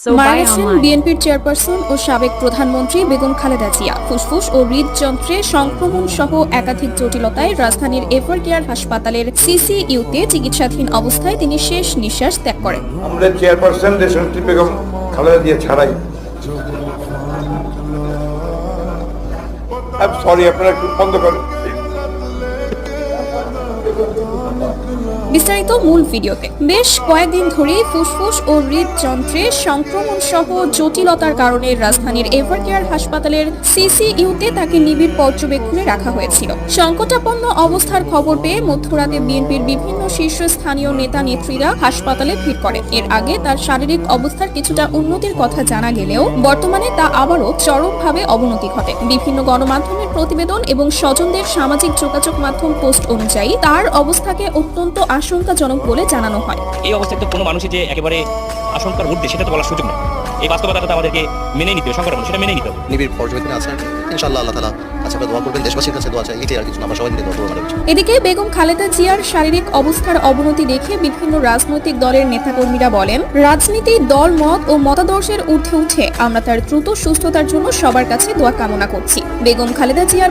মারা গেছেন বিএনপির চেয়ারপারসন ও সাবেক প্রধানমন্ত্রী বেগম খালেদা জিয়া। ফুসফুস ও হৃদযন্ত্রে সংক্রমণ সহ একাধিক জটিলতায় রাজধানীর এভারকেয়ার হাসপাতালের সিসিইউতে চিকিৎসাধীন অবস্থায় তিনি শেষ নিঃশ্বাস ত্যাগ করেন। আমাদের চেয়ারপারসন দেশনেত্রী বেগম খালেদা জিয়া ছাড়াই সরি, আপনারা একটু বন্ধ করেন। বিস্তারিত মূল ভিডিওতে। বেশ কয়েকদিন ধরেই ফুসফুস ও হৃদযন্ত্রে সংক্রমণ সহ জটিলতার কারণে রাজধানীর এভারকেয়ার হাসপাতালের সিসিইউতে তাকে নিবিড় পর্যবেক্ষণে রাখা হয়েছিল। সংকটাপন্ন অবস্থার খবর পেয়ে মধ্যরাতে বিএনপির বিভিন্ন শীর্ষস্থানীয় নেতা নেত্রীরা হাসপাতালে ভিড় করেন। এর আগে তার শারীরিক অবস্থার কিছুটা উন্নতির কথা জানা গেলেও বর্তমানে তা আবারও চরমভাবে অবনতি ঘটে। বিভিন্ন গণমাধ্যমের প্রতিবেদন এবং স্বজনদের সামাজিক যোগাযোগ মাধ্যম পোস্ট অনুযায়ী তার অবস্থাকে অত্যন্ত আশঙ্কাজনক বলে জানানো হয়। এই অবস্থায় তো কোনো মানুষই যে একেবারে আশঙ্কার ঊর্ধ্বে সেটা তো বলার সুযোগ নেই। এই বাস্তবতাটা আমাদেরকে মেনে নিতে হবে, সংকট সেটা মেনে নিতে হবে। নিবিড় পর্যবেক্ষণে আছেন ইনশাআল্লাহ, আল্লাহ তাআলা কাছে দোয়া করবেন, দেশবাসীর কাছে দোয়া চাই, এটাই আর কিছু না, আমরা সবাই মিলে দোয়া করব। এদিকে বেগম খালেদা জিয়ার শারীরিক অবস্থার অবনতি দেখে বিভিন্ন রাজনৈতিক দলের নেতাকর্মীরা বলেন, রাজনীতি দল মত ও মতাদর্শের ঊর্ধ্বে উঠে আমরা তার দ্রুত সুস্থতার জন্য সবার কাছে দোয়া কামনা করছি। বেগম খালেদা জিয়ার